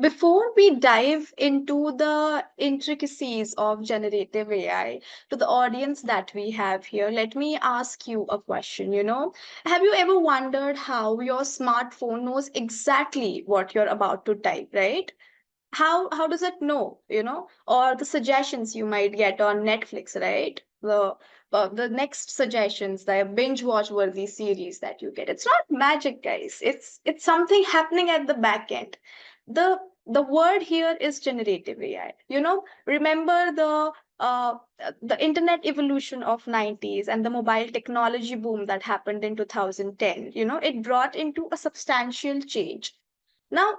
before we dive into the intricacies of generative AI, to the audience that we have here, let me ask you a question. Have you ever wondered how your smartphone knows exactly what you're about to type, right? How does it know, or the suggestions you might get on Netflix, right? The next suggestions, the binge watch worthy series that you get, it's not magic, guys. It's something happening at the back end. The word here is generative AI. Remember uh, the internet evolution of 90s and the mobile technology boom that happened in 2010. It brought into a substantial change. Now,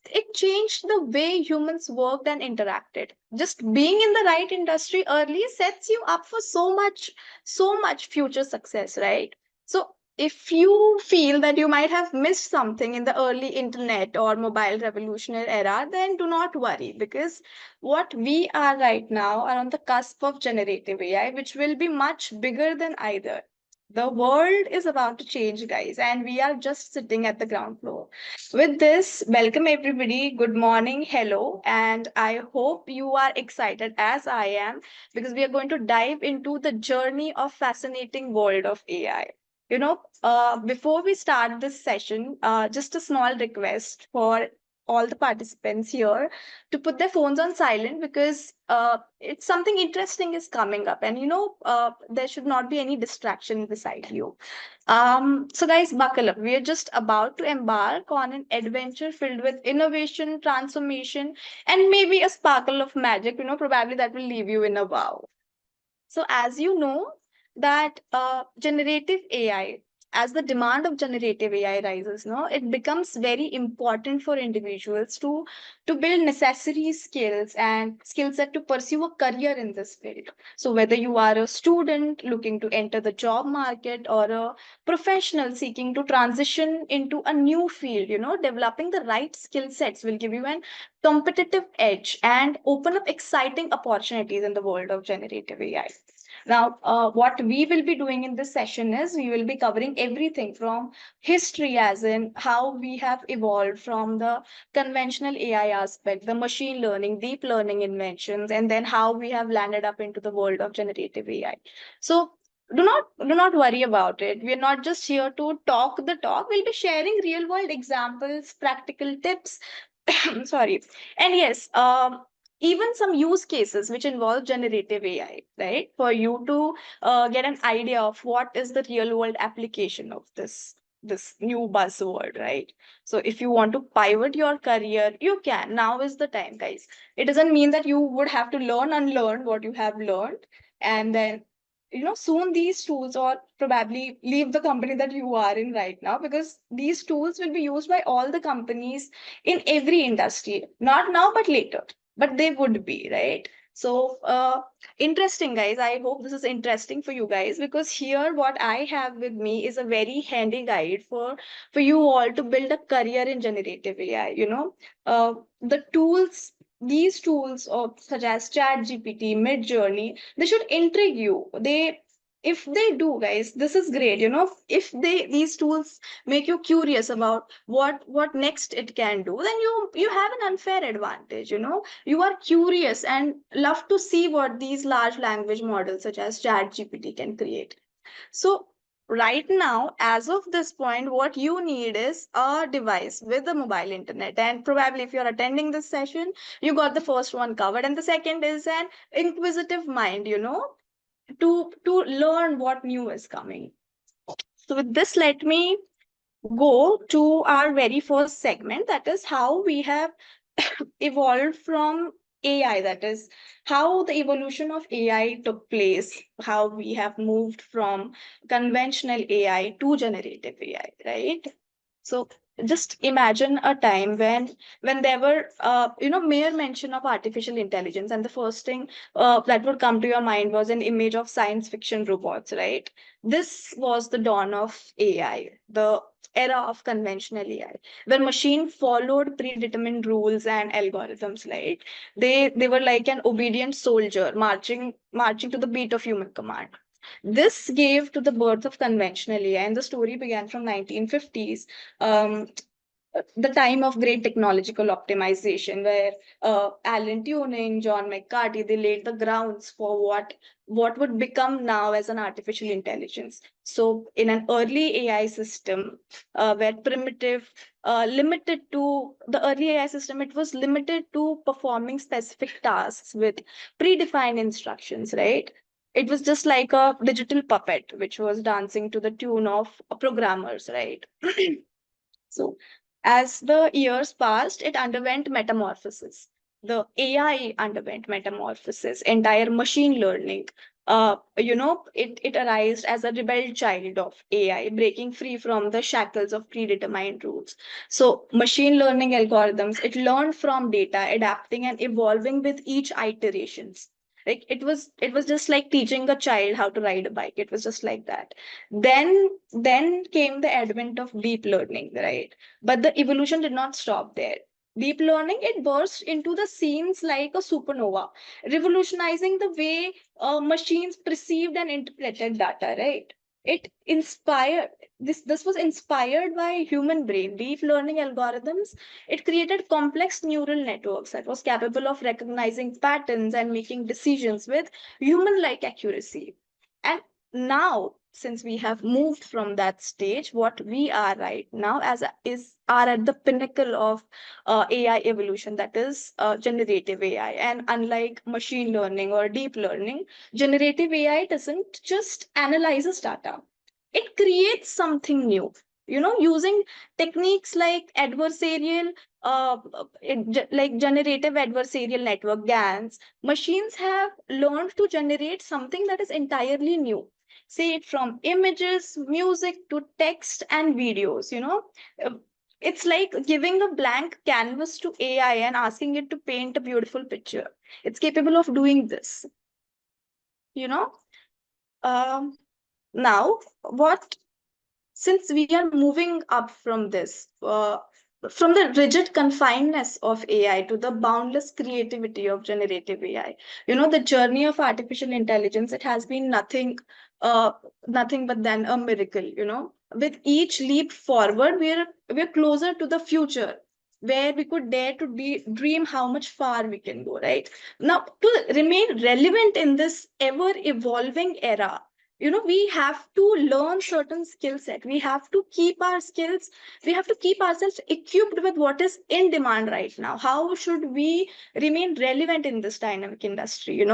it changed the way humans worked and interacted. Just being in the right industry early sets you up for so much future success, right? So, if you feel that you might have missed something in the early internet or mobile revolutionary era, then do not worry, because what we are right now are on the cusp of generative AI, which will be much bigger than either. The world is about to change, guys, and we are just sitting at the ground floor. With this, welcome everybody. Good morning, hello, and I hope you are excited as I am, because we are going to dive into the journey of fascinating world of AI. Before we start this session, just a small request for all the participants here to put their phones on silent, because it's something interesting is coming up, and there should not be any distraction beside you. So guys, buckle up. We are just about to embark on an adventure filled with innovation, transformation, and maybe a sparkle of magic, probably that will leave you in a wow. So as you know, that generative AI, as the demand of generative AI rises, no, it becomes very important for individuals to build necessary skills and skill set to pursue a career in this field. So whether you are a student looking to enter the job market or a professional seeking to transition into a new field, developing the right skill sets will give you an competitive edge and open up exciting opportunities in the world of generative AI. Now, what we will be doing in this session is we will be covering everything from history, as in how we have evolved from the conventional AI aspect, the machine learning, deep learning inventions, and then how we have landed up into the world of generative AI. So, do not worry about it. We are not just here to talk the talk. We'll be sharing real world examples, practical tips. Sorry, and yes, even some use cases which involve generative AI, right? For you to get an idea of what is the real world application of this new buzzword, right? So if you want to pivot your career, you can. Now is the time, guys. It doesn't mean that you would have to learn unlearn what you have learned, and then soon these tools, or probably leave the company that you are in right now, because these tools will be used by all the companies in every industry, not now but later, but they would be, right? So interesting, guys. I hope this is interesting for you guys, because here what I have with me is a very handy guide for you all to build a career in generative AI. The tools, these tools of such as chat gpt, mid journey, they should intrigue you. If they do, guys, this is great. If these tools make you curious about what next it can do, then you have an unfair advantage. You are curious and love to see what these large language models such as chat gpt can create. So right now, as of this point, what you need is a device with a mobile internet. And probably if you're attending this session, you got the first one covered. And the second is an inquisitive mind, to learn what new is coming. So with this, let me go to our very first segment, that is how we have evolved from AI, that is how the evolution of AI took place, how we have moved from conventional AI to generative AI, right? So just imagine a time when there were mere mention of artificial intelligence, and the first thing that would come to your mind was an image of science fiction robots, right? This was the dawn of AI, the era of conventional AI, where machine followed predetermined rules and algorithms, right? They were like an obedient soldier marching to the beat of human command. This gave to the birth of conventional AI, and the story began from 1950s. Um, the time of great technological optimization, where Alan Turing, John McCarthy, they laid the grounds for what would become now as an artificial intelligence. So, in an early AI system, where primitive, limited to the early AI system, it was limited to performing specific tasks with predefined instructions, right? It was just like a digital puppet, which was dancing to the tune of programmers, right? So, as the years passed, it underwent metamorphosis. The AI underwent metamorphosis, entire machine learning. It arose as a rebel child of AI, breaking free from the shackles of predetermined rules. So, machine learning algorithms, it learned from data, adapting and evolving with each iterations. Like it was just like teaching a child how to ride a bike. It was just like that. Then came the advent of deep learning, right? But the evolution did not stop there. Deep learning, it burst into the scenes like a supernova, revolutionizing the way machines perceived and interpreted data, right? It inspired this was inspired by human brain. Deep learning algorithms, it created complex neural networks that was capable of recognizing patterns and making decisions with human-like accuracy. And now, since we have moved from that stage, what we are right now is are at the pinnacle of AI evolution, that is generative AI. And unlike machine learning or deep learning, generative AI doesn't just analyzes data; it creates something new. Using techniques like generative adversarial network GANs, machines have learned to generate something that is entirely new, say it from images, music to text and videos. Uh, it's like giving a blank canvas to AI and asking it to paint a beautiful picture. It's capable of doing this, you know. Um, Now, what since we are moving up from this, from the rigid confinedness of AI to the boundless creativity of generative AI, the journey of artificial intelligence, it has been uh, nothing but then a miracle. With each leap forward, we're closer to the future, where we could dare to dream how much far we can go. Right now, to remain relevant in this ever evolving era, we have to learn certain skill set. We have to keep our skills, we have to keep ourselves equipped with what is in demand right now. How should we remain relevant in this dynamic industry?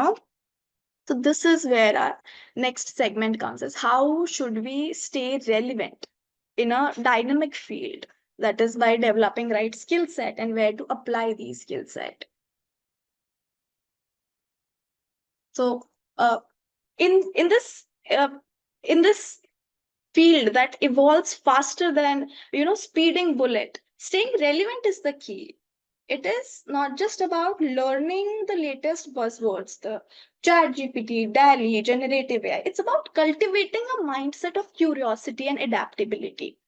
So this is where our next segment comes, is how should we stay relevant in a dynamic field, that is by developing right skill set and where to apply these skill set. So in this in this field that evolves faster than speeding bullet, staying relevant is the key. It is not just about learning the latest buzzwords, the chat gpt, DALI, generative AI. It's about cultivating a mindset of curiosity and adaptability.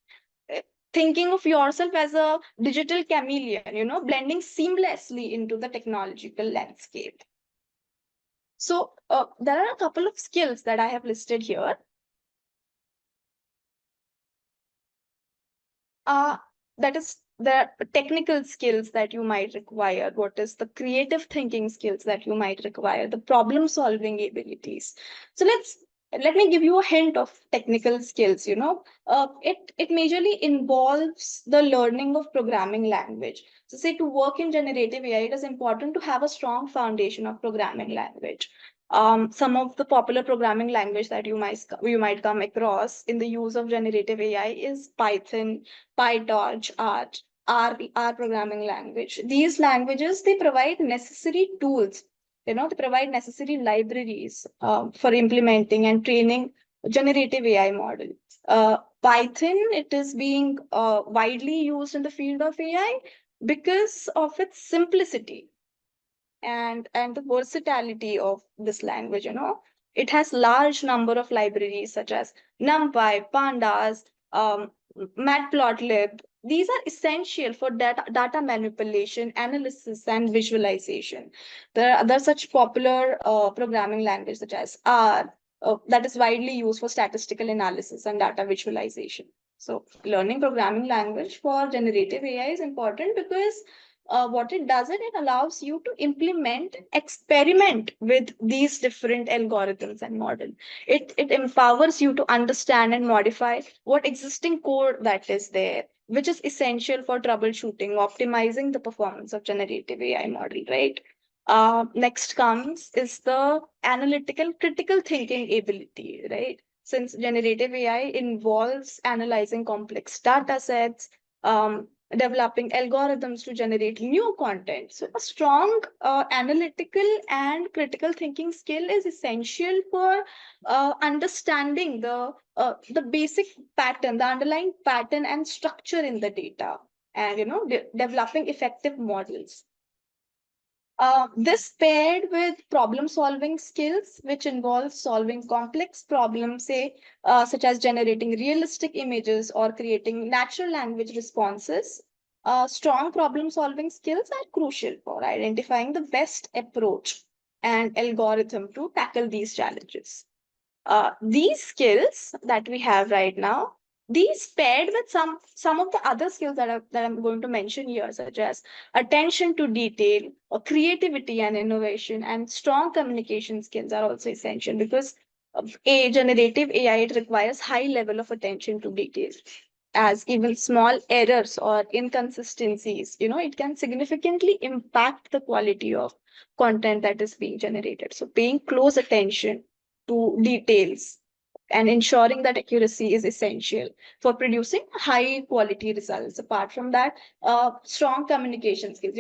Eh, thinking of yourself as a digital chameleon, blending seamlessly into the technological landscape. So there are a couple of skills that I have listed here. uh, that is the technical skills that you might require, what is the creative thinking skills that you might require, the problem solving abilities. So let me give you a hint of technical skills. It majorly involves the learning of programming language. So say to work in generative AI, it is important to have a strong foundation of programming language. Some of the popular programming language that you might come across in the use of generative AI is Python, PyTorch, R programming language. These languages, they provide necessary tools. They provide necessary libraries for implementing and training generative AI model. Python, it is being widely used in the field of AI because of its simplicity and the versatility of this language. It has large number of libraries such as NumPy, Pandas, Matplotlib. These are essential for data manipulation, analysis, and visualization. There are other such popular programming languages such as R, that is widely used for statistical analysis and data visualization. So learning programming language for generative AI is important because what it does is it allows you to implement and experiment with these different algorithms and model. It empowers you to understand and modify what existing code that is there, which is essential for troubleshooting, optimizing the performance of generative AI model, right? Next comes is the analytical critical thinking ability, right? Since generative AI involves analyzing complex data sets, developing algorithms to generate new content. So, a strong analytical and critical thinking skill is essential for understanding the basic pattern, the underlying pattern and structure in the data, and developing effective models. This paired with problem solving skills, which involves solving complex problems, say, such as generating realistic images or creating natural language responses. Strong problem solving skills are crucial for identifying the best approach and algorithm to tackle these challenges. These skills that we have right now, these paired with some of the other skills that I'm going to mention here, such as attention to detail or creativity and innovation and strong communication skills are also essential because of a generative AI, it requires high level of attention to detail, as even small errors or inconsistencies, it can significantly impact the quality of content that is being generated. So paying close attention to details and ensuring that accuracy is essential for producing high quality results. Apart from that, strong communication skills,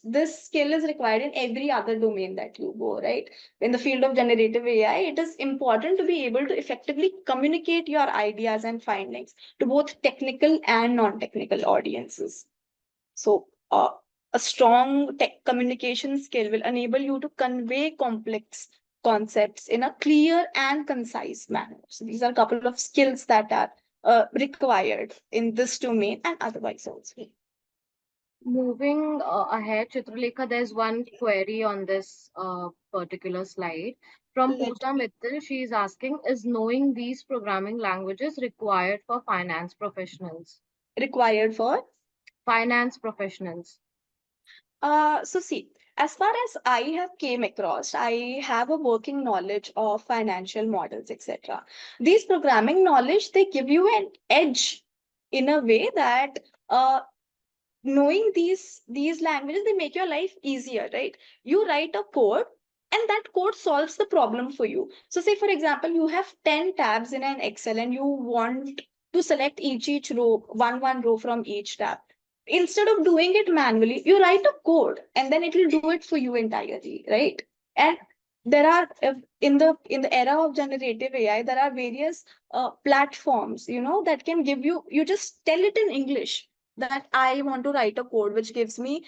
this skill is required in every other domain that you go, right? In the field of generative AI, it is important to be able to effectively communicate your ideas and findings to both technical and non-technical audiences. So, a strong tech communication skill will enable you to convey complex concepts in a clear and concise manner. So, these are a couple of skills that are required in this domain and otherwise also. Moving ahead, Chitralekha, there's one query on this particular slide. From Let Pooja Mittal, she is asking, is knowing these programming languages required for finance professionals? required for Finance professionals. so see, as far as I have came across, I have a working knowledge of financial models, etc. These programming knowledge, they give you an edge in a way that knowing these languages, they make your life easier, right? You write a code and that code solves the problem for you. So say for example, you have 10 tabs in an Excel and you want to select each row, one row from each tab. Instead of doing it manually, you write a code and then it will do it for you entirely, right? And there are in the era of generative AI, there are various platforms, that can give you just tell it in English that I want to write a code which gives me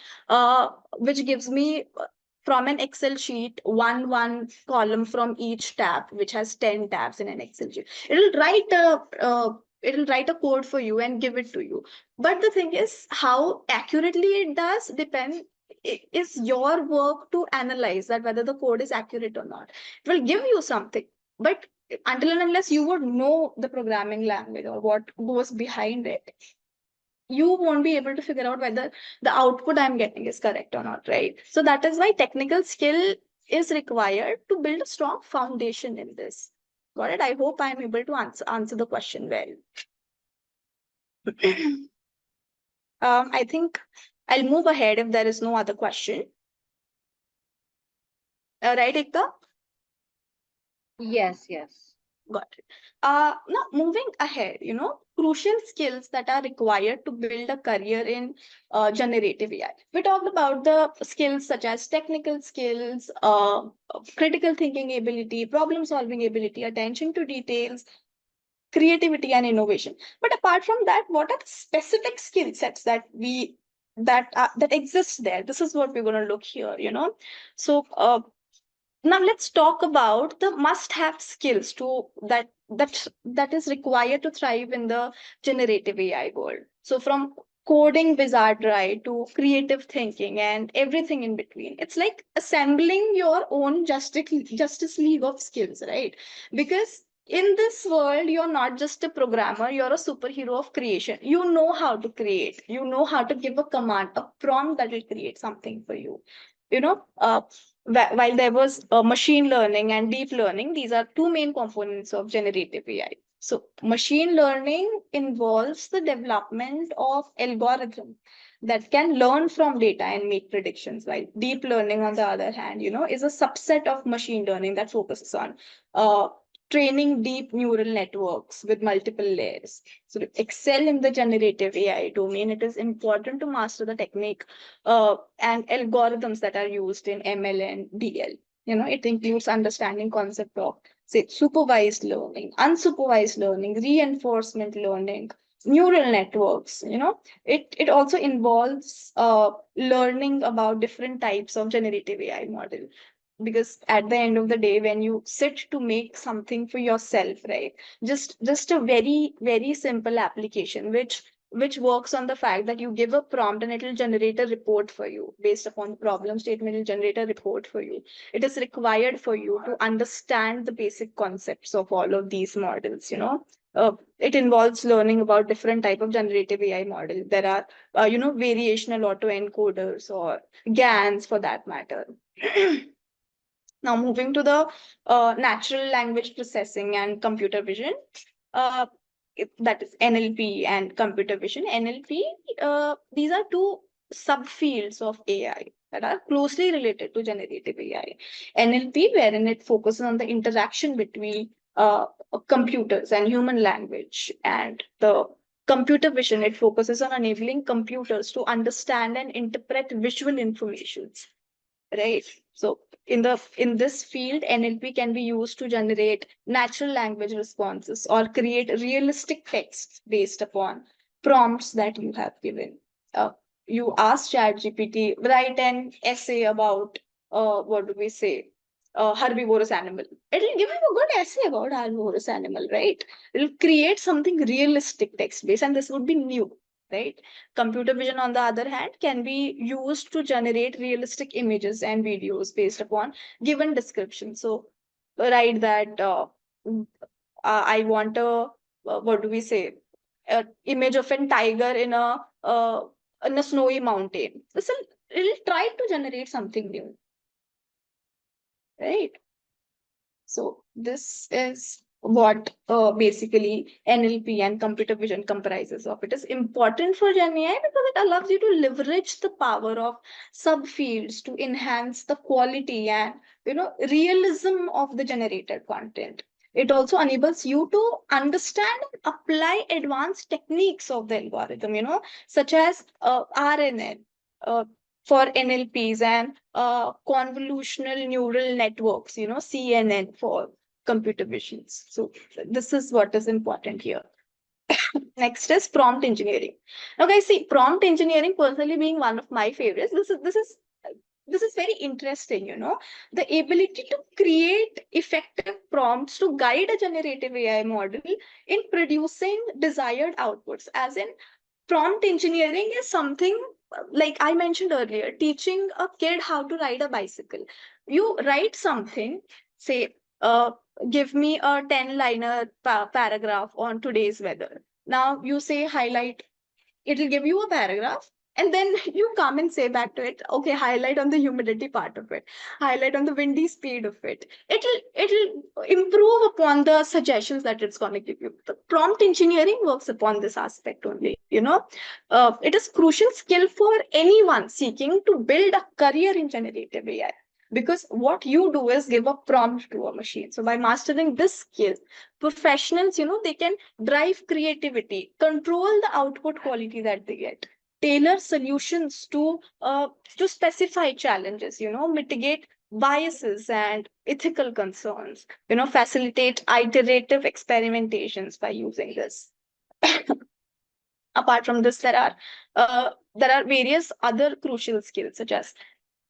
from an Excel sheet one column from each tab, which has 10 tabs in an Excel sheet. It'll write a code for you and give it to you. But the thing is, how accurately it does depends. It is your work to analyze that whether the code is accurate or not. It will give you something, but until and unless you would know the programming language or what goes behind it, you won't be able to figure out whether the output I'm getting is correct or not, right? So that is why technical skill is required to build a strong foundation in this. Got it? I hope I'm able to answer the question well. I think I'll move ahead if there is no other question. Right, Ekta? Yes, yes. Got it. Now, moving ahead, crucial skills that are required to build a career in generative AI. We talked about the skills such as technical skills, critical thinking ability, problem solving ability, attention to details, creativity, and innovation. But apart from that, what are the specific skill sets that exist there? This is what we're going to look here. So, now let's talk about the must-have skills that is required to thrive in the generative AI world. So from coding wizardry to creative thinking and everything in between. It's like assembling your own Justice League of skills, right? Because in this world, you're not just a programmer, you're a superhero of creation. You know how to create, you know how to give a command, a prompt that will create something for you. You know, while there was machine learning and deep learning, these are two main components of generative AI. So, machine learning involves the development of algorithms that can learn from data and make predictions, while deep learning, on the other hand, is a subset of machine learning that focuses on uh, training deep neural networks with multiple layers. So, to excel in the generative AI domain, it is important to master the technique and algorithms that are used in ML and DL. It includes understanding concept of, say, supervised learning, unsupervised learning, reinforcement learning, neural networks. It also involves learning about different types of generative AI model, because at the end of the day, when you sit to make something for yourself, right, just a very simple application which works on the fact that you give a prompt and it will generate a report for you based upon the problem statement. It will generate a report for you. It is required for you to understand the basic concepts of all of these models. It involves learning about different type of generative AI model. There are variational autoencoders or GANs for that matter. Now, moving to the natural language processing and computer vision, uh, that is NLP and computer vision. NLP, these are two subfields of AI that are closely related to generative AI. NLP, wherein it focuses on the interaction between computers and human language, and the computer vision, it focuses on enabling computers to understand and interpret visual information, right? So in this field, NLP can be used to generate natural language responses or create realistic texts based upon prompts that you have given. You ask ChatGPT, write an essay about what do we say, herbivorous animal. It'll give you a good essay about herbivorous animal, right? It'll create something realistic text based, and this would be new, right? Computer vision, on the other hand, can be used to generate realistic images and videos based upon given description. So, write that I want what do we say, a image of a tiger in a snowy mountain. This will it'll try to generate something new, right? So this is what basically NLP and computer vision comprises of. It is important for Gen AI because it allows you to leverage the power of subfields to enhance the quality and realism of the generated content. It also enables you to understand and apply advanced techniques of the algorithm, such as RNN, for NLPs, and convolutional neural networks, CNN for computer visions. So this is what is important here. Next is prompt engineering. Now, guys, see, prompt engineering personally being one of my favorites. This is very interesting. The ability to create effective prompts to guide a generative AI model in producing desired outputs. As in, prompt engineering is something like I mentioned earlier, teaching a kid how to ride a bicycle. You write something, say, give me a 10-liner paragraph on today's weather. Now you say highlight, it'll give you a paragraph, and then you come and say back to it, okay, highlight on the humidity part of it, highlight on the windy speed of it. It'll improve upon the suggestions that it's going to give you. The prompt engineering works upon this aspect only. It is crucial skill for anyone seeking to build a career in generative AI, because what you do is give a prompt to a machine. So by mastering this skill, professionals, they can drive creativity, control the output quality that they get, tailor solutions to specify challenges, mitigate biases and ethical concerns, facilitate iterative experimentations by using this. Apart from this, there are various other crucial skills, such as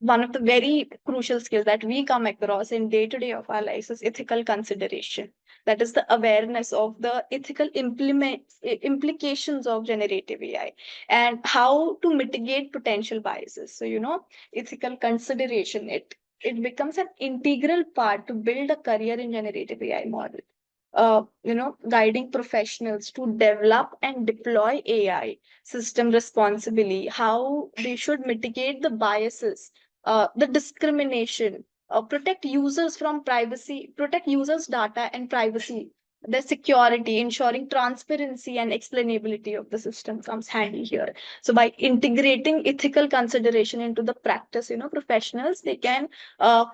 one of the very crucial skills that we come across in day to day of our lives is ethical consideration. That is the awareness of the ethical implications of generative AI and how to mitigate potential biases. So, ethical consideration, it becomes an integral part to build a career in generative AI model. guiding professionals to develop and deploy AI system responsibly, how they should mitigate the biases, the discrimination, protect users' data and privacy, the security, ensuring transparency and explainability of the system comes handy here. So by integrating ethical consideration into the practice, professionals, they can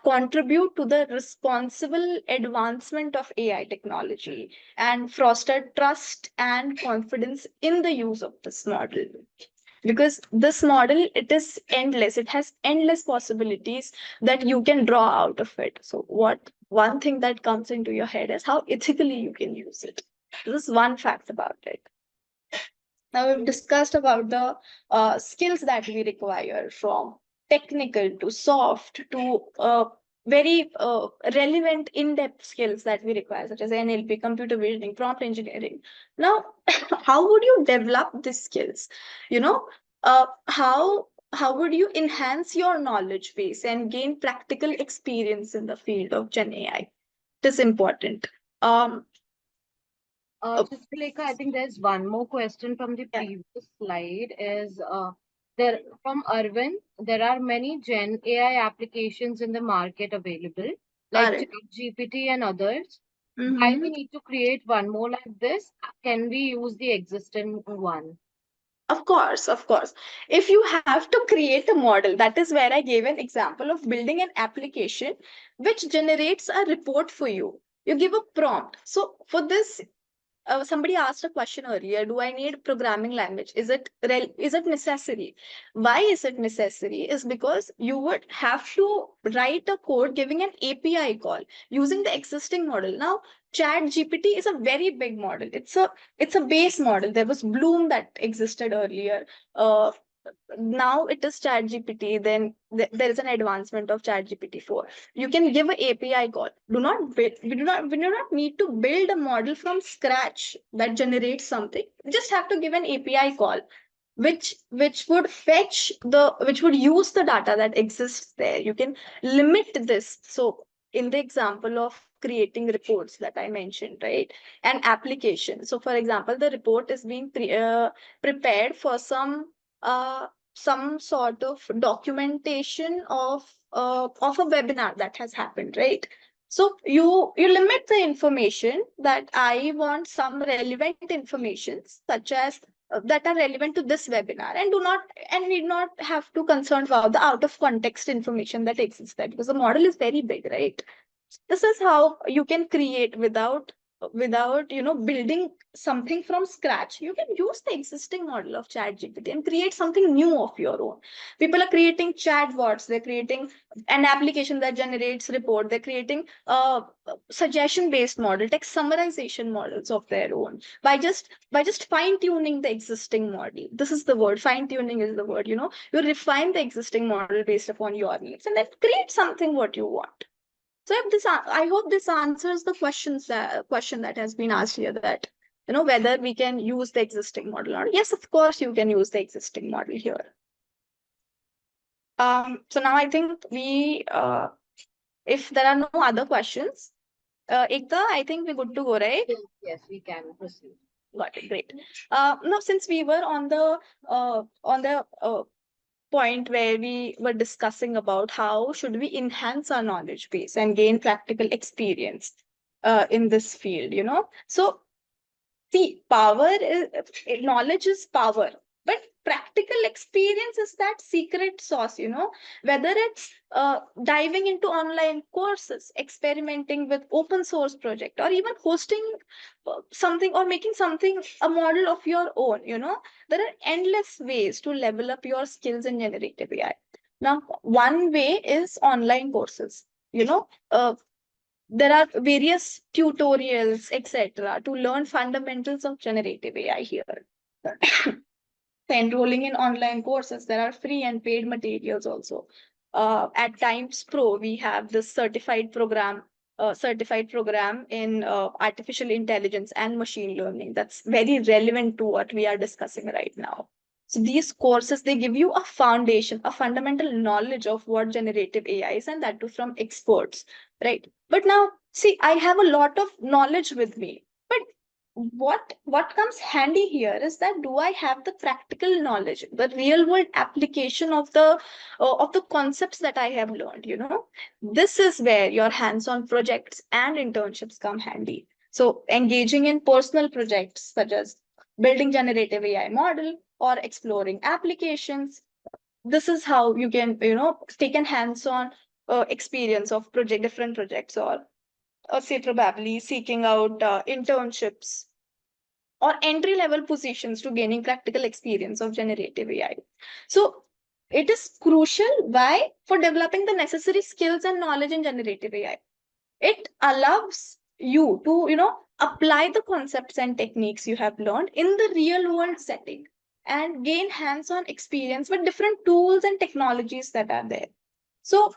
contribute to the responsible advancement of AI technology and foster trust and confidence in the use of this model. Because this model, it is endless, it has endless possibilities that you can draw out of it. So what one thing that comes into your head is how ethically you can use it. This is one fact about it. Now we've discussed about the skills that we require, from technical to soft to very relevant in-depth skills that we require, such as NLP, computer vision, prompt engineering. Now, how would you develop these skills? You know, how would you enhance your knowledge base and gain practical experience in the field of Gen AI? It is important. Um, uh, Chitralekha, I think there's one more question from the yeah, previous slide. Is there from Arvin? There are many Gen AI applications in the market available, like correct. ChatGPT and others. Why Mhm. we need to create one more like this? Can we use the existing one? Of course, of course. If you have to create a model, that is where I gave an example of building an application which generates a report for you. You give a prompt. So for this, somebody asked a question earlier, do I need programming language? Is it necessary? Why is it necessary? Is because you would have to write a code giving an API call using the existing model. Now chat gpt is a very big model. It's a base model. There was bloom that existed earlier. Now it is chat gpt. Then there is an advancement of chat gpt 4. You can give an API call. We do not need to build a model from scratch that generates something. We just have to give an API call, which would use the data that exists there. You can limit this. So in the example of creating reports that I mentioned, right, an application. So for example, the report is being prepared for some sort of documentation of a webinar that has happened, right? So you limit the information that I want some relevant information, such as that are relevant to this webinar, and do not and need not have to concern about the out of context information that exists there, because the model is very big, right? This is how you can create without building something from scratch. You can use the existing model of chat gpt and create something new of your own. People are creating chatbots, they're creating an application that generates report, they're creating suggestion based model, text summarization models of their own, by just fine tuning the existing model. This is the word, fine tuning is the word. You refine the existing model based upon your needs and then create something what you want. So if I hope this answers the question that has been asked here, that whether we can use the existing model or not. Yes, of course you can use the existing model here. So now I think if there are no other questions, Ekta, I think we're good to go, right? Yes, yes, we can proceed. Got it, great. Now since we were on the point where we were discussing about how should we enhance our knowledge base and gain practical experience in this field. So see, knowledge is power, but practical experience is that secret sauce. Whether it's diving into online courses, experimenting with open source project, or even hosting something or making something a model of your own. There are endless ways to level up your skills in generative AI. Now, one way is online courses. There are various tutorials, etc., to learn fundamentals of generative AI here. Enrolling in online courses, there are free and paid materials also. At TimesPro, we have this certified program in artificial intelligence and machine learning. That's very relevant to what we are discussing right now. So these courses, they give you a foundation, a fundamental knowledge of what generative AI is, and that too from experts, right? But now See, I have a lot of knowledge with me, but what comes handy here is that do I have the practical knowledge, the real world application of the concepts that I have learned, you know? This is where your hands on projects and internships come handy. So engaging in personal projects such as building generative AI model or exploring applications, this is how you can, you know, take an hands on experience of project different projects, or say probably seeking out internships or entry level positions to gaining practical experience of generative AI. So it is crucial. Why? For developing the necessary skills and knowledge in generative AI. It allows you to, you know, apply the concepts and techniques you have learned in the real world setting and gain hands on experience with different tools and technologies that are there. So,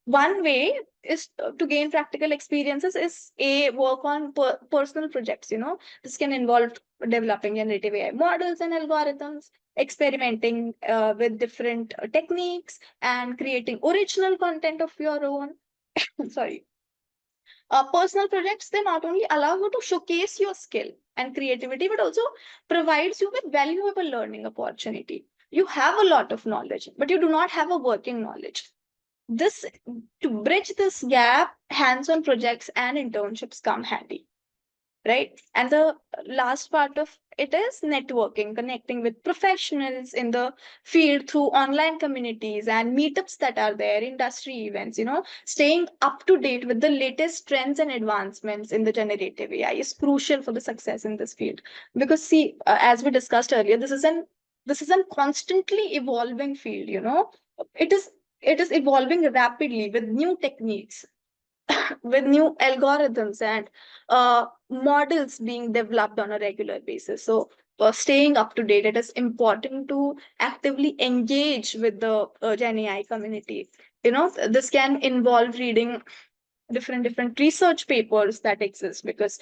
one way is to gain practical experiences is a work on personal projects. You know, this can involve developing generative AI models and algorithms, experimenting with different techniques, and creating original content of your own. Sorry. Personal projects, they not only allow you to showcase your skill and creativity, but also provides you with valuable learning opportunity. You have a lot of knowledge, but you do not have a working knowledge. This To bridge this gap, hands-on projects and internships come handy, right? And the last part of it is networking, connecting with professionals in the field through online communities and meetups that are there, industry events, you know, staying up to date with the latest trends and advancements in the generative AI is crucial for the success in this field. Because see, as we discussed earlier, this is a constantly evolving field, you know. It is it is evolving rapidly with new techniques, with new algorithms and models being developed on a regular basis. So, staying up to date, it is important to actively engage with the Gen AI community. You know, this can involve reading different research papers that exist, because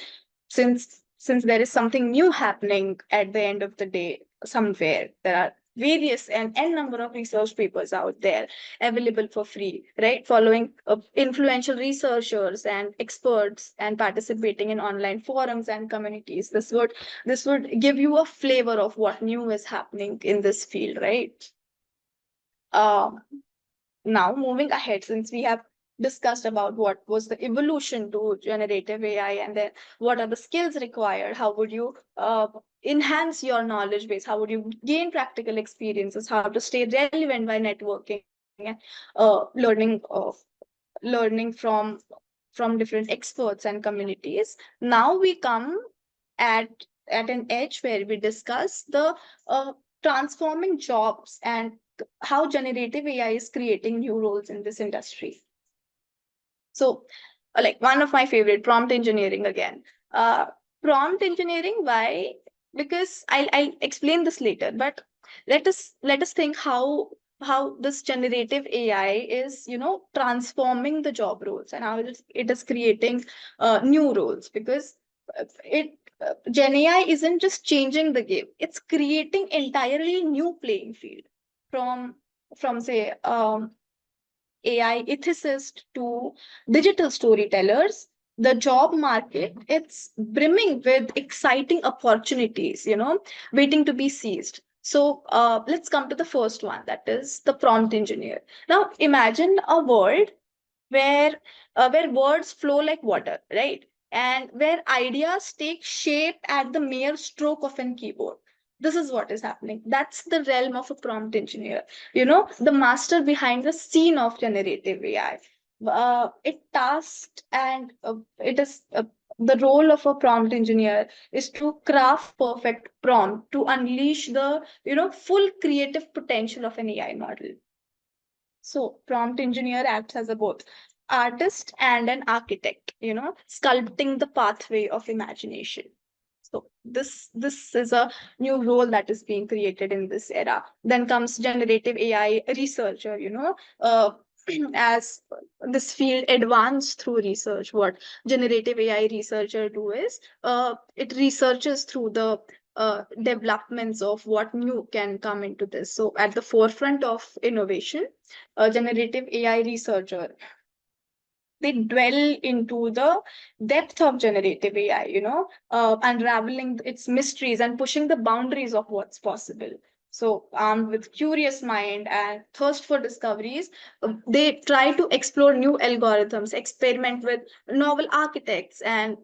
since there is something new happening at the end of the day somewhere, there are various and n number of research papers out there available for free, right? Following influential researchers and experts and participating in online forums and communities, this would give you a flavor of what new is happening in this field, right? um, Now moving ahead, since we have discussed about what was the evolution to generative AI, and then what are the skills required, how would you enhance your knowledge base, how would you gain practical experiences, how to stay relevant by networking and learning from different experts and communities. Now we come at at an edge where we discuss the transforming jobs and how generative AI is creating new roles in this industry. So, like one of my favorite, prompt engineering again. Uh, Prompt engineering, why? Because I'll explain this later, but let us think how this generative AI is, you know, transforming the job roles, and how it is creating new roles. Because it Gen AI isn't just changing the game; it's creating entirely new playing field from say AI ethicists to digital storytellers. The job market, it's brimming with exciting opportunities, you know, waiting to be seized. So let's come to the first one, that is the prompt engineer. Now imagine a world where words flow like water, right? And where ideas take shape at the mere stroke of an keyboard. This is what is happening. That's the realm of a prompt engineer. You know, the master behind the scene of generative AI. It tasked and it is The role of a prompt engineer is to craft perfect prompt to unleash the, you know, full creative potential of an AI model. So prompt engineer acts as a both artist and an architect, you know, sculpting the pathway of imagination. So this is a new role that is being created in this era. Then comes generative AI researcher, you know, as this field advanced through research, what generative AI researcher do is it researches through the developments of what new can come into this. So at the forefront of innovation, a generative AI researcher they dwell into the depth of generative AI, unraveling its mysteries and pushing the boundaries of what's possible. So, armed with curious mind and thirst for discoveries, they try to explore new algorithms, experiment with novel architects, and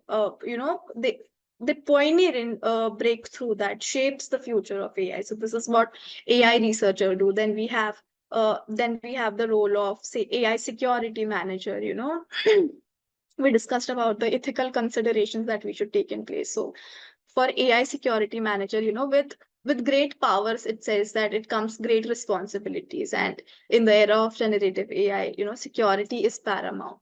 they pioneer in a breakthrough that shapes the future of AI. So this is what AI researchers do. Then we have the role of, say, AI security manager. We discussed about the ethical considerations that we should take in place. So for AI security manager, with great powers, it says that it comes great responsibilities. And in the era of generative AI, security is paramount.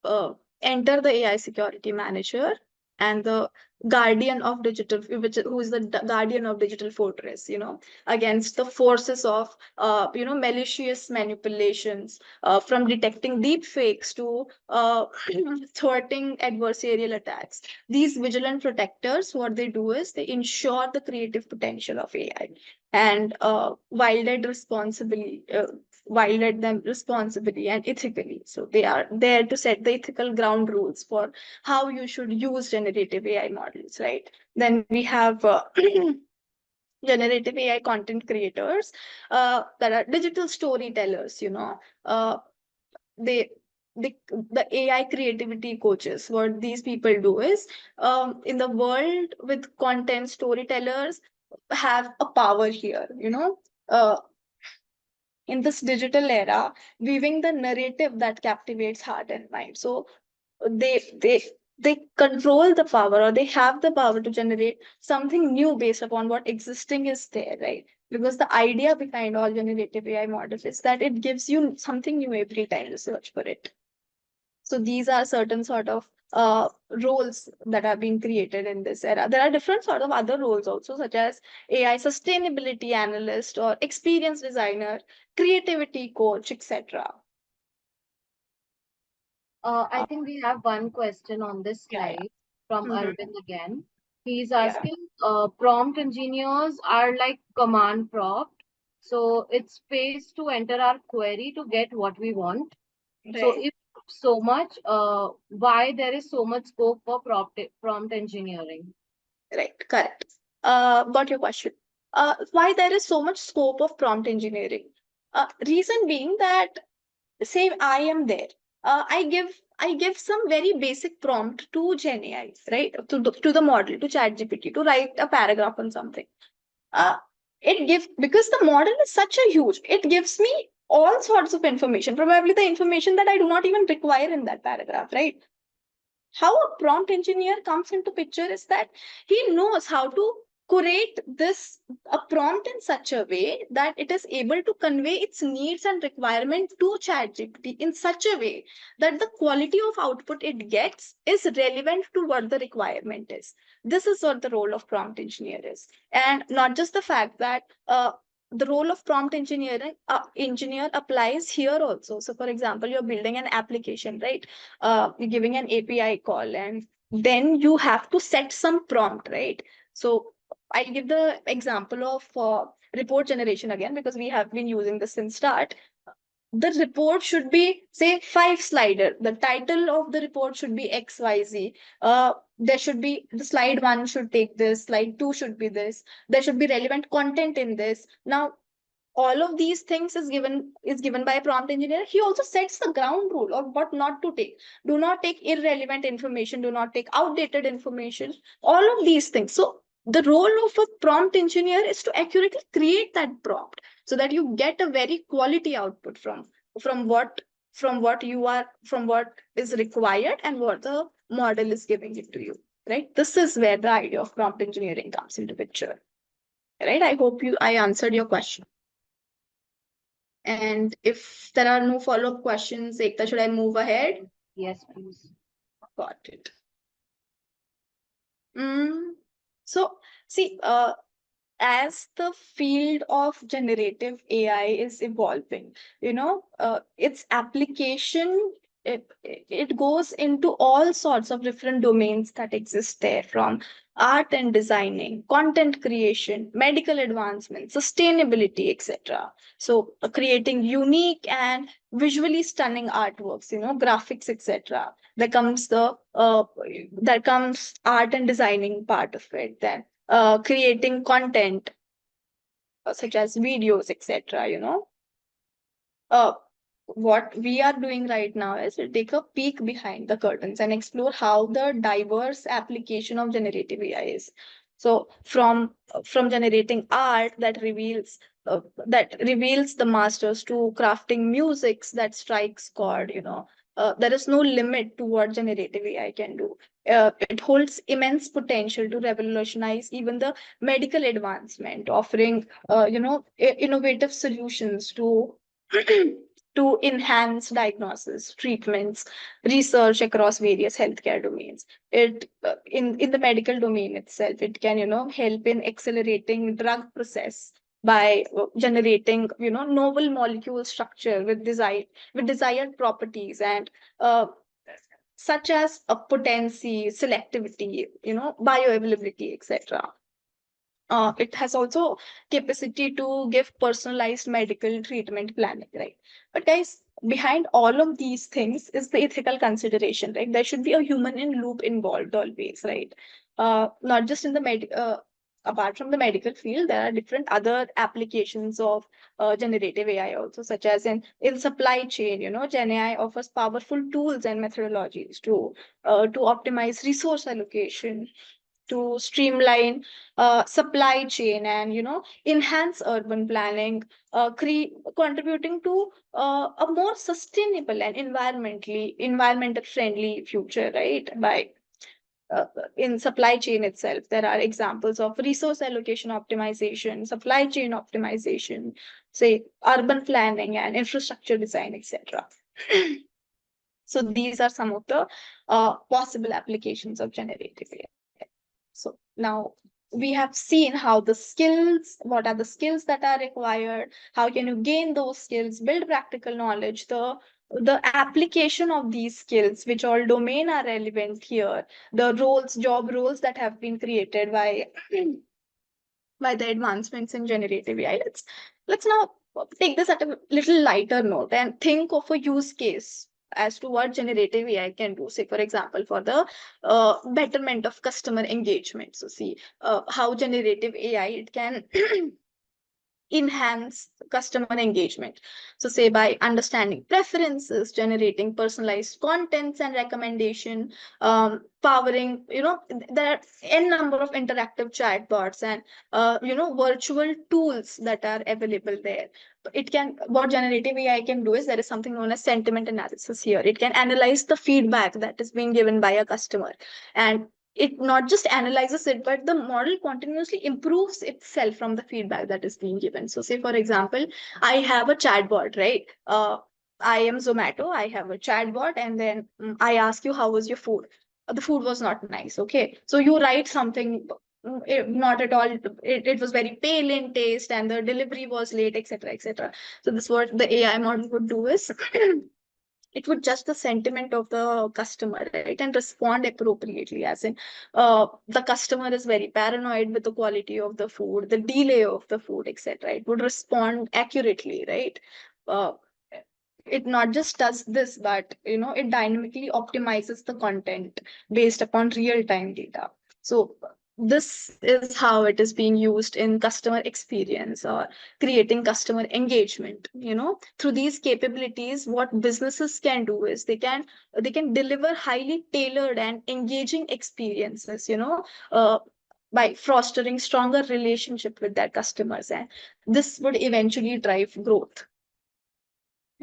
Uh, Enter the AI security manager and the guardian of digital, who is the guardian of digital fortress, against the forces of, malicious manipulations, from detecting deep fakes to thwarting adversarial attacks. These vigilant protectors, what they do is they ensure the creative potential of AI and wielded them responsibly and ethically. So they are there to set the ethical ground rules for how you should use generative AI models, right? Then we have generative AI content creators, that are digital storytellers. Uh, they the AI creativity coaches. What these people do is, in the world with content, storytellers have a power here. In this digital era, weaving the narrative that captivates heart and mind. So they control the power, or they have the power to generate something new based upon what existing is there, right? Because the idea behind all generative AI models is that it gives you something new every time you search for it. So these are certain sort of roles that have been created in this era. There are different sort of other roles also, such as AI sustainability analyst or experience designer, creativity coach, etc. I Uh, think we have one question on this yeah, slide from yeah. Arvind again. He's Yeah, asking, prompt engineers are like command prompt. So it's space to enter our query to get what we want. So right, if so much, why there is so much scope for prompt engineering? right, correct. Got your question. Why there is so much scope of prompt engineering? Reason being that, say I am there, I give some very basic prompt to Gen AI, right? To the model, to ChatGPT, to write a paragraph on something. Uh, it gives, because the model is such a huge, it gives me all sorts of information, probably the information that I do not even require in that paragraph, right? How a prompt engineer comes into picture is that he knows how to curate this a prompt in such a way that it is able to convey its needs and requirement to ChatGPT in such a way that the quality of output it gets is relevant to what the requirement is. This is what the role of prompt engineer is. And not just the fact that, the role of prompt engineer applies here also. So for example, you're building an application, right? You're giving an API call, and then you have to set some prompt, right? So I'll give the example of report generation again, because we have been using this since start. The report should be, say, 5 slider. The title of the report should be XYZ. There should be, the slide one should take this, slide two should be this. There should be relevant content in this. Now, all of these things is given by a prompt engineer. He also sets the ground rule of what not to take. Do not take irrelevant information, do not take outdated information, all of these things. So the role of a prompt engineer is to accurately create that prompt so that you get a very quality output from what from what is required and what the model is giving it to you, right? This is where the idea of prompt engineering comes into picture, right? I hope I answered your question. And if there are no follow-up questions, Ekta, should I move ahead? Yes, please. Got it. Mm. So, see, as the field of generative AI is evolving, its application it goes into all sorts of different domains that exist there, from art and designing, content creation, medical advancement, sustainability, etc. So creating unique and visually stunning artworks, graphics, etc. There comes art and designing part of it. Then creating content such as videos, etc. uh, what we are doing right now is to take a peek behind the curtains and explore how the diverse application of generative AI is. So from generating art that reveals the masters to crafting musics that strikes chord, there is no limit to what generative AI can do. It holds immense potential to revolutionize even the medical advancement, offering innovative solutions to enhance diagnosis, treatments, research across various healthcare domains. It in the medical domain itself, it can help in accelerating drug process by generating novel molecule structure with desired properties and such as a potency, selectivity, bioavailability, etc. It has also capacity to give personalized medical treatment planning, right? But guys, behind all of these things is the ethical consideration, right? There should be a human in loop involved always, right? Not just in the apart from the medical field, there are different other applications of generative AI also, such as in supply chain. Gen AI offers powerful tools and methodologies to optimize resource allocation, to streamline supply chain, and enhance urban planning, contributing to a more sustainable and environmental friendly future, right? By in supply chain itself, there are examples of resource allocation optimization, supply chain optimization, say urban planning and infrastructure design, etc. So these are some of the possible applications of generative AI. So now we have seen how the skills, what are the skills that are required, how can you gain those skills, build practical knowledge, the application of these skills, which all domain are relevant here, the job roles that have been created by the advancements in generative AI. Let's now take this at a little lighter note and think of a use case as to what generative AI can do. Say, for example, for the betterment of customer engagement. So, see how generative AI it can enhance customer engagement. So, say by understanding preferences, generating personalized contents and recommendation, powering, there are n number of interactive chatbots and virtual tools that are available there. What generative AI can do is there is something known as sentiment analysis here. It can analyze the feedback that is being given by a customer, and it not just analyzes it, but the model continuously improves itself from the feedback that is being given. So, say for example, I have a chatbot, right? I am Zomato. I have a chatbot, and then I ask you, how was your food? The food was not nice. Okay, so you write something. Not at all. It was very pale in taste, and the delivery was late, etc., etc. So this what the AI model would do is it would judge the sentiment of the customer, right, and respond appropriately. As in, the customer is very paranoid with the quality of the food, the delay of the food, etc. It would respond accurately, right? Uh, it not just does this, but it dynamically optimizes the content based upon real time data. So this is how it is being used in customer experience or creating customer engagement. Through these capabilities, what businesses can do is they can deliver highly tailored and engaging experiences, by fostering stronger relationship with their customers, and this would eventually drive growth,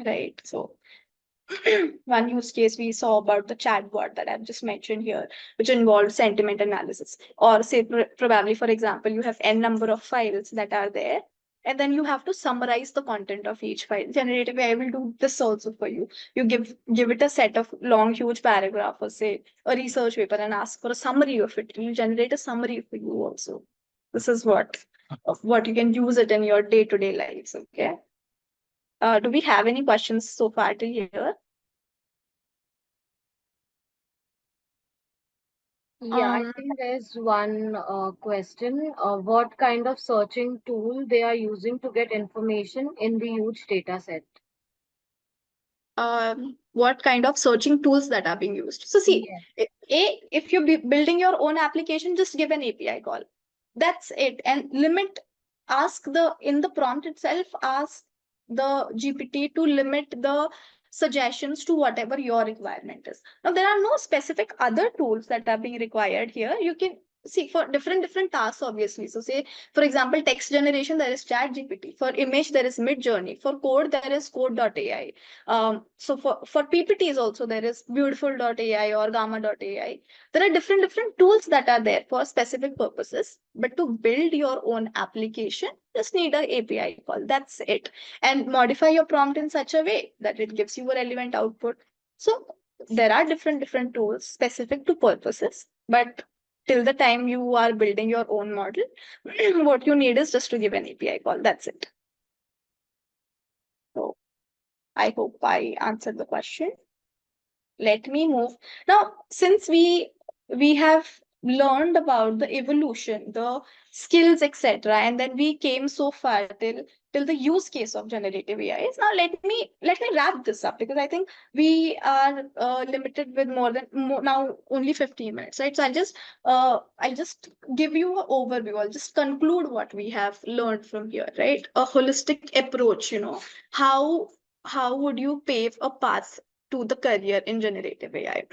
right? So one use case we saw about the chatbot that I've just mentioned here, which involves sentiment analysis. Or say, probably, for example, you have n number of files that are there, and then you have to summarize the content of each file. Generative AI will do this also for you. You give it a set of long, huge paragraph, or say a research paper, and ask for a summary of it. It will generate a summary for you also. This is what you can use it in your day-to-day lives. Okay. Do we have any questions so far till here? Yeah, I Um, think there's one question. What kind of searching tool they are using to get information in the huge data set? what kind of searching tools that are being used. So see, Yeah. if you're building your own application, just give an API call. That's it. And limit, ask the, in the prompt itself, ask the GPT to limit the suggestions to whatever your requirement is. Now, there are no specific other tools that are being required here. You can see for different tasks, obviously. So say, for example, text generation, there is chat GPT. For image, there is mid journey. For code, there is code.ai. So for ppts also, there is beautiful.ai or gamma.ai. There are different tools that are there for specific purposes, but to build your own application, just need a API call. That's it. And modify your prompt in such a way that it gives you a relevant output. So there are different tools specific to purposes, but till the time you are building your own model, what you need is just to give an API call. That's it. So I hope I answered the question. Let me move now. Since we have learned about the evolution, the skills, etc., and then we came so far till the use case of generative AI. Now let me wrap this up, because I think we are limited with now only 15 minutes, right? So I'll just give you an overview. I'll just conclude what we have learned from here, right? A holistic approach, how would you pave a path to the career in generative AI?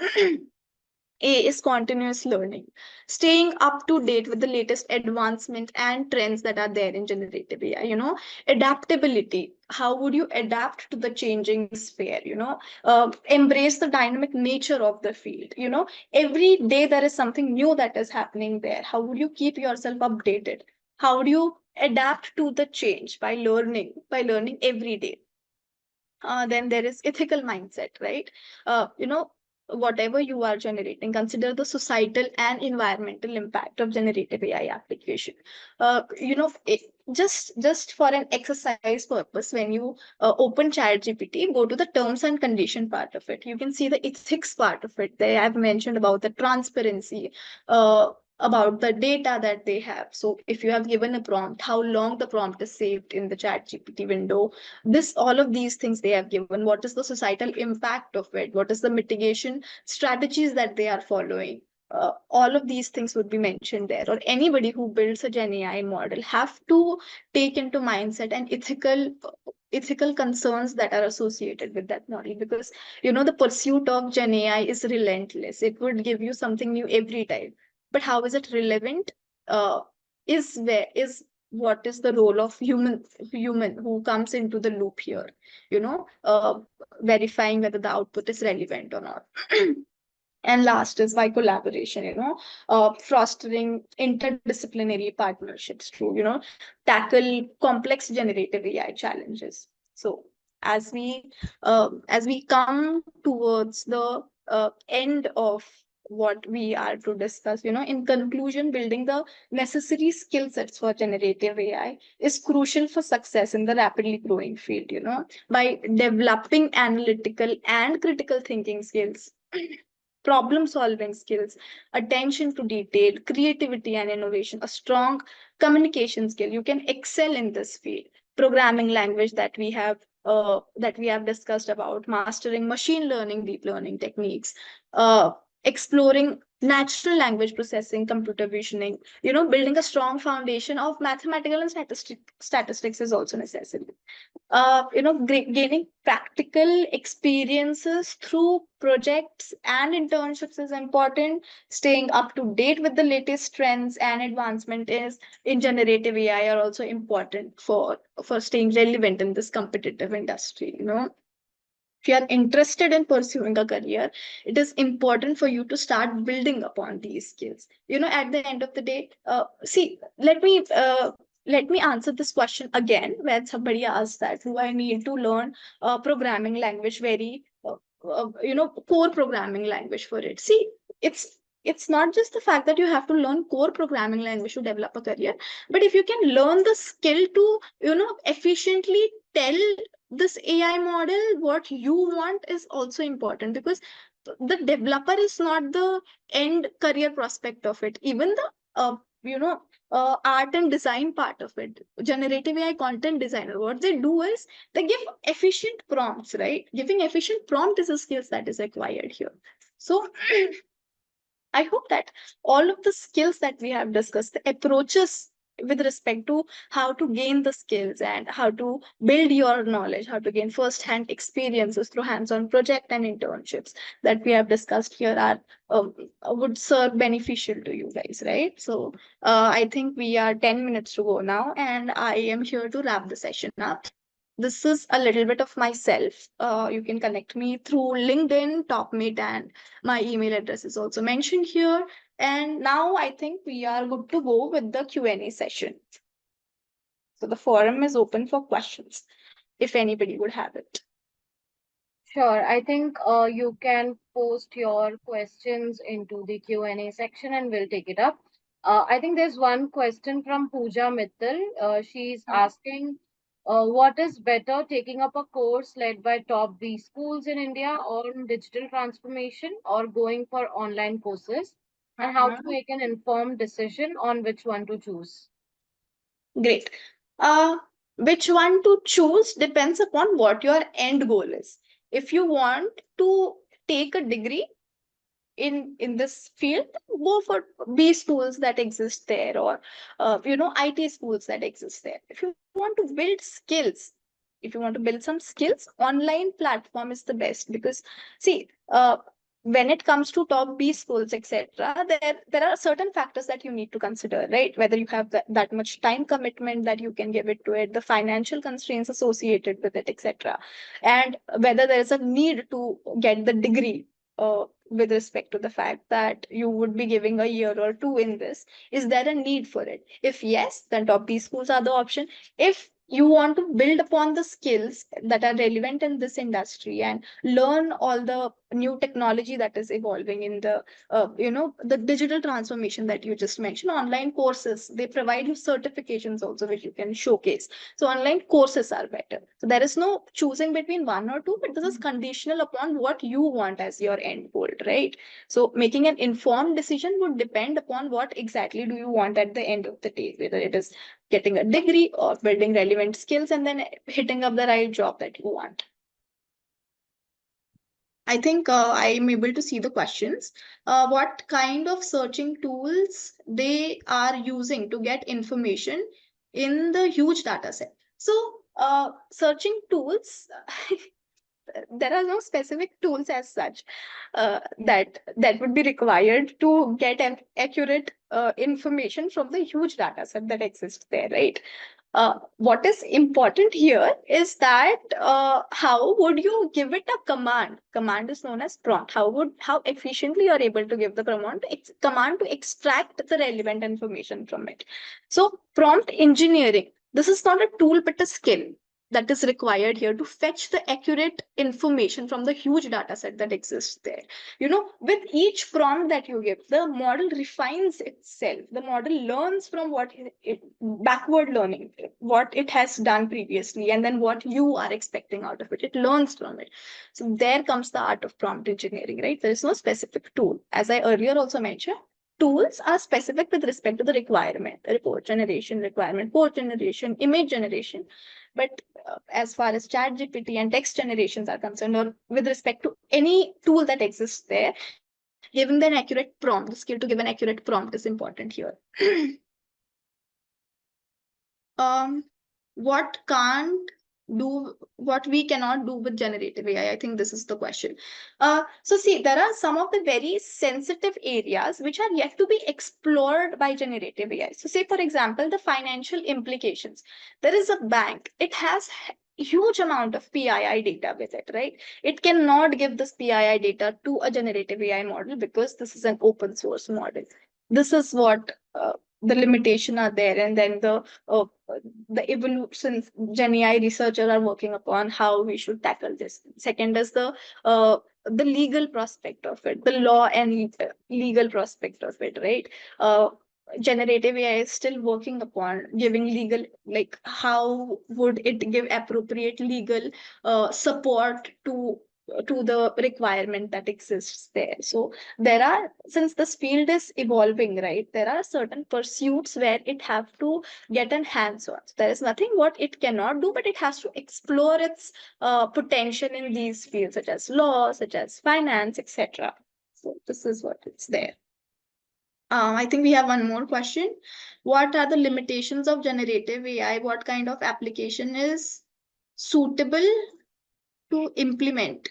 A is continuous learning, staying up to date with the latest advancement and trends that are there in generative AI. Adaptability. How would you adapt to the changing sphere? Embrace the dynamic nature of the field. Every day there is something new that is happening there. How would you keep yourself updated? How would you adapt to the change by learning every day? Then there is ethical mindset, right? Whatever you are generating, consider the societal and environmental impact of generative AI application. Just for an exercise purpose, when you open chat gpt, go to the terms and condition part of it. You can see the ethics part of it. There I've mentioned about the transparency, uh, about the data that they have. So if you have given a prompt, how long the prompt is saved in the chat gpt window, this all of these things they have given. What is the societal impact of it? What is the mitigation strategies that they are following? All of these things would be mentioned there. Or anybody who builds a gen AI model have to take into mindset and ethical concerns that are associated with that model, because the pursuit of gen AI is relentless. It would give you something new every time, but how is it relevant? uh, is what is the role of human who comes into the loop here, you know uh, verifying whether the output is relevant or not. And last is by collaboration, fostering interdisciplinary partnerships to tackle complex generative AI challenges. So as we come towards the end of what we are to discuss, in conclusion, building the necessary skill sets for generative AI is crucial for success in the rapidly growing field. By developing analytical and critical thinking skills, problem solving skills, attention to detail, creativity and innovation, a strong communication skill, you can excel in this field. Programming language that we have discussed about, mastering machine learning, deep learning techniques, uh, exploring natural language processing, computer visioning, building a strong foundation of mathematical and statistics is also necessary. Gaining practical experiences through projects and internships is important. Staying up to date with the latest trends and advancement is in generative AI are also important for staying relevant in this competitive industry. If you are interested in pursuing a career, it is important for you to start building upon these skills. At the end of the day, see, let me answer this question again. When somebody asks that, do I need to learn programming language, very core programming language for it? See, it's not just the fact that you have to learn core programming language to develop a career, but if you can learn the skill to efficiently tell this AI model what you want is also important, because the developer is not the end career prospect of it. Even the you know art and design part of it, generative AI content designer, what they do is they give efficient prompts, right? Giving efficient prompt is a skills that is required here. So I hope that all of the skills that we have discussed, the approaches with respect to how to gain the skills and how to build your knowledge, how to gain first-hand experiences through hands-on project and internships that we have discussed here are um, would serve beneficial to you guys, right? So I think we are 10 minutes to go now, and I am here to wrap the session up. This is a little bit of myself. You can connect me through LinkedIn, TopMeet, and my email address is also mentioned here. And now I think we are good to go with the Q&A session. So the forum is open for questions, if anybody would have it. Sure. I think you can post your questions into the Q&A section and we'll take it up. I think there's one question from Pooja Mittal. She's asking, what is better, taking up a course led by top B schools in India on digital transformation or going for online courses, and how to Mhm. make an informed decision on which one to choose? Great. Uh, which one to choose depends upon what your end goal is. If you want to take a degree in this field, go for B schools that exist there, or IT schools that exist there. If you want to build skills, if you want to build some skills, online platform is the best. Because see, when it comes to top B schools, etc., there are certain factors that you need to consider, right? Whether you have that much time commitment that you can give it to it, the financial constraints associated with it, etc., and whether there is a need to get the degree with respect to the fact that you would be giving a year or two in this. Is there a need for it? If yes, then top B schools are the option. If you want to build upon the skills that are relevant in this industry and learn all the new technology that is evolving in the the digital transformation that you just mentioned, online courses, they provide you certifications also which you can showcase. So online courses are better. So there is no choosing between one or two, but this is conditional upon what you want as your end goal, right? So making an informed decision would depend upon what exactly do you want at the end of the day, whether it is getting a degree or building relevant skills and then hitting up the right job that you want. I think I'm able to see the questions. What kind of searching tools they are using to get information in the huge data set? So, searching tools, there are no specific tools as such that would be required to get an accurate information from the huge data set that exists there, right? What is important here is that how would you give it a command? Command is known as prompt. How efficiently you are able to give the command to extract the relevant information from it. So prompt engineering. This is not a tool but a skill that is required here to fetch the accurate information from the huge data set that exists there. With each prompt that you give, the model refines itself. The model learns from backward learning, what it has done previously, and then what you are expecting out of it. It learns from it. So there comes the art of prompt engineering, right? There is no specific tool. As I earlier also mentioned, tools are specific with respect to the requirement, report generation, requirement code generation, image generation. But as far as chat GPT and text generations are concerned, or with respect to any tool that exists there, giving them accurate prompt, the skill to give an accurate prompt is important here. um, what can't what we cannot do with generative AI? I think this is the question. So see, there are some of the very sensitive areas which are yet to be explored by generative AI. So say, for example, the financial implications. There is a bank. It has huge amount of PII data with it, right? It cannot give this PII data to a generative AI model because this is an open source model. This is what the limitation are there, and then the evolutions Gen AI researchers are working upon how we should tackle this. Second is the legal prospect of it, the law and legal prospect of it, right? Generative AI is still working upon giving legal, like how would it give appropriate legal support to to the requirement that exists there. So there are, since this field is evolving, right, there are certain pursuits where it have to get an hands on. So there is nothing what it cannot do, but it has to explore its potential in these fields such as law, such as finance, etc. So this is what it's there. I think we have one more question. What are the limitations of generative AI? What kind of application is suitable to implement?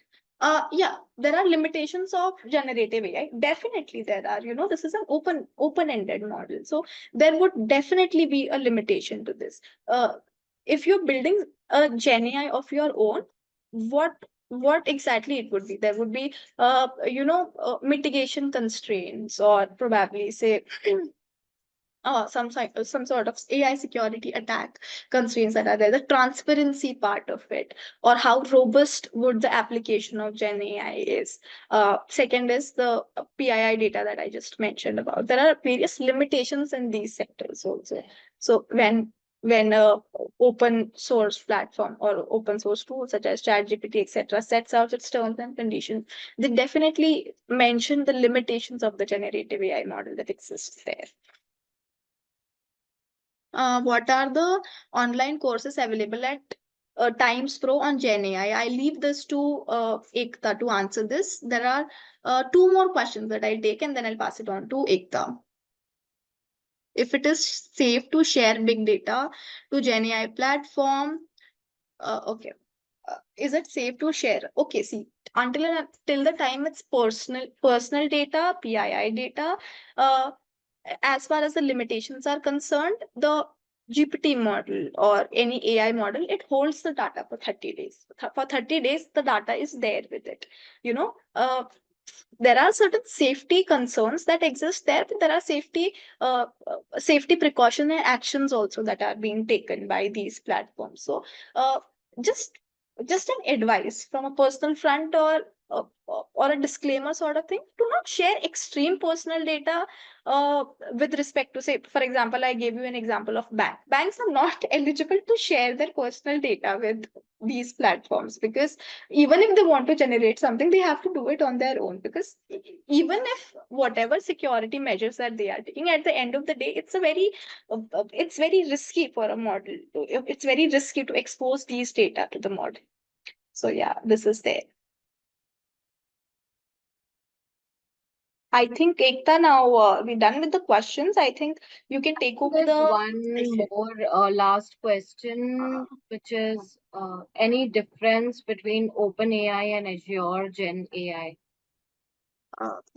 Yeah, there are limitations of generative AI. Definitely there are. This is an open-ended model. So there would definitely be a limitation to this. If you're building a Gen AI of your own, what what exactly it would be? There would be mitigation constraints, or probably say some sort of AI security attack constraints that are there, the transparency part of it, or how robust would the application of Gen AI is. Second is the PII data that I just mentioned about. There are various limitations in these sectors also. So when a open source platform or open source tool such as ChatGPT, etc., sets out its terms and conditions, they definitely mention the limitations of the generative AI model that exists there. What are the online courses available at TimesPro on Gen AI? I leave this to Ekta to answer this. There are two more questions that I'll take and then I'll pass it on to Ekta. If it is safe to share big data to Gen AI platform, okay. Is it safe to share? Okay, see, until and till the time it's personal data, PII data, uh, as far as the limitations are concerned, the GPT model or any AI model, it holds the data for 30 days. For 30 days, the data is there with it. You know, there are certain safety concerns that exist there, but there are safety precautionary actions also that are being taken by these platforms. So, just just an advice from a personal front, or a disclaimer sort of thing: do not share extreme personal data with respect to, say, for example, I gave you an example of banks are not eligible to share their personal data with these platforms, because even if they want to generate something, they have to do it on their own, because even if whatever security measures that they are taking, at the end of the day, it's very risky for a model it's very risky to expose these data to the model. So yeah, this is there. I think, Ekta, now we're done with the questions. I think you can take over There's the one session. more last question, which is any difference between OpenAI and Azure Gen AI?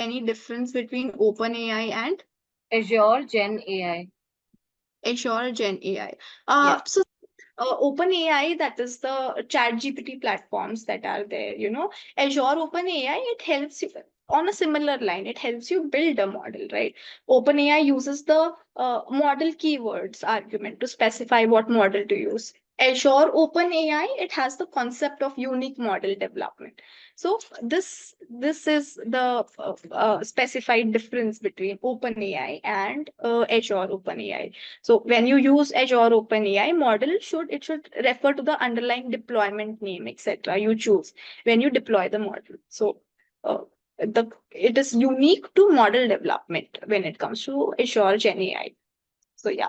Any difference between OpenAI and Azure Gen AI. Azure Gen AI? Yes. So OpenAI, that is the chat GPT platforms that are there, Azure OpenAI, it helps you on a similar line. It helps you build a model, right? OpenAI uses the model keywords argument to specify what model to use. Azure OpenAI, it has the concept of unique model development. So this is the specified difference between OpenAI and Azure OpenAI. So when you use Azure OpenAI model, it should refer to the underlying deployment name, etc. you choose when you deploy the model. So uh, it is unique to model development when it comes to Azure Gen AI. So yeah.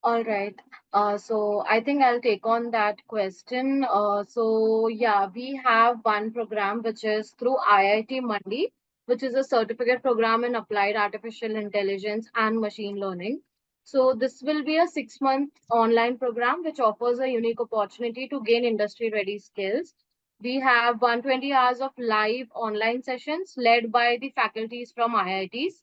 All right. So I think I'll take on that question. So yeah, we have one program which is through IIT Mandi, which is a certificate program in applied artificial intelligence and machine learning. So this will be a 6-month online program which offers a unique opportunity to gain industry-ready skills. We have 120 hours of live online sessions led by the faculties from IITs.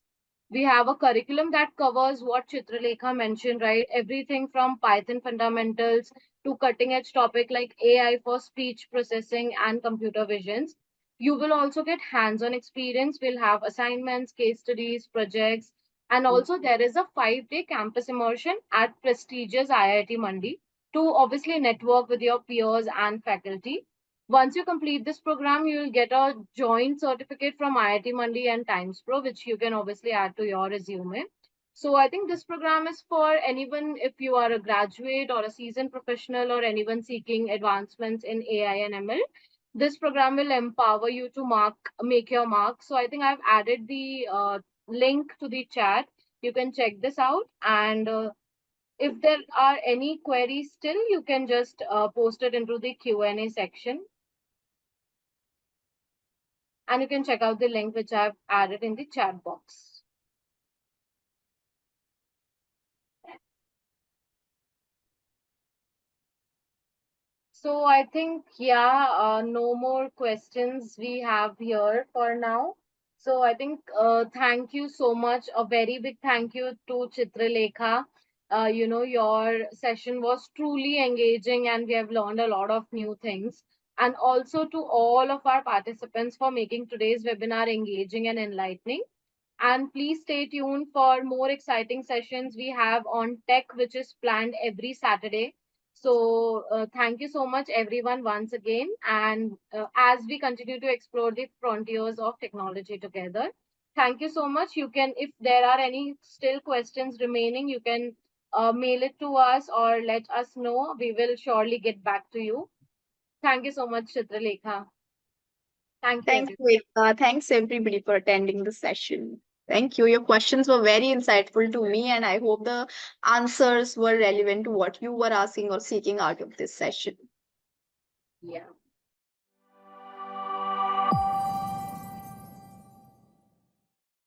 We have a curriculum that covers what Chitralekha mentioned, right? Everything from Python fundamentals to cutting edge topic like AI for speech processing and computer visions. You will also get hands-on experience. We'll have assignments, case studies, projects, and also there is a 5-day campus immersion at prestigious IIT Mandi to obviously network with your peers and faculty. Once you complete this program, you will get a joint certificate from IIT Mandi and TimesPro, which you can obviously add to your resume. So I think this program is for anyone, if you are a graduate or a seasoned professional or anyone seeking advancements in AI and ML. This program will empower you to make your mark. So I think I've added the link to the chat. You can check this out. And if there are any queries still, you can just post it into the Q&A section. And you can check out the link which I've added in the chat box. So I think, yeah, no more questions we have here for now. So I think thank you so much. A very big thank you to Chitralekha. Your session was truly engaging and we have learned a lot of new things. And also to all of our participants for making today's webinar engaging and enlightening. And please stay tuned for more exciting sessions we have on tech, which is planned every Saturday. So, thank you so much, everyone, once again. And as we continue to explore the frontiers of technology together, thank you so much. You can, if there are any still questions remaining, you can mail it to us or let us know. We will surely get back to you. Thank you so much, Chitralekha. Thank you, Thanks, everyone. Vedha. Thanks everybody for attending the session. Thank you. Your questions were very insightful to me, and I hope the answers were relevant to what you were asking or seeking out of this session. Yeah.